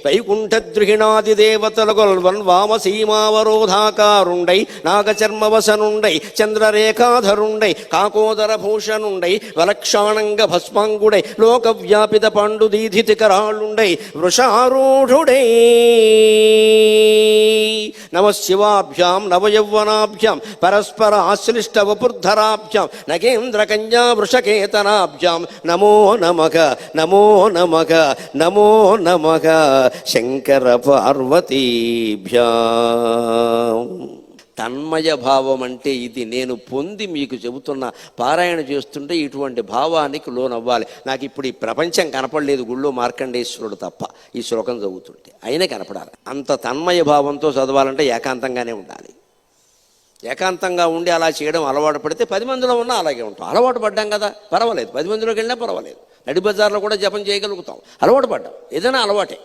వైకుంఠద్రుహిణాది దేవతల గొల్వన్ వామసీమావరోధాకారుండై నాగచర్మవసనుండై చంద్రరేఖాధరుండై కాకోదర భూషణుండై వలక్షాణంగ భస్మాంగుడై లోకవ్యాపిత పాండుదీధితికరాళుండై వృషారూఢుడై నమశివాభ్యాం నవయౌవనాభ్యాం పరస్పర ఆశ్లిష్ట వపుర్ధరాభ్యాం నగేంద్రకన్యా వృషకేతనాభ్యాం నమో నమః నమో నమః నమో నమః శంకర పార్వతీభ్యాం. తన్మయ భావం అంటే ఇది. నేను పొంది మీకు చెబుతున్న, పారాయణ చేస్తుంటే ఇటువంటి భావానికి లోనవ్వాలి. నాకు ఇప్పుడు ఈ ప్రపంచం కనపడలేదు గుళ్ళో మార్కండేశ్వరుడు తప్ప ఈ శ్లోకం చదువుతుంటే, అయినా కనపడాలి. అంత తన్మయ భావంతో చదవాలంటే ఏకాంతంగానే ఉండాలి. ఏకాంతంగా ఉండి అలా చేయడం అలవాటు పడితే 10 మందిలో ఉన్నా అలాగే ఉంటాం. అలవాటు పడ్డాం కదా, పర్వాలేదు. 10 మందిలోకి వెళ్ళినా పర్వాలేదు. నడి బజార్లో కూడా జపం చేయగలుగుతాం. అలవాటు పడ్డాం. ఏదైనా అలవాటే.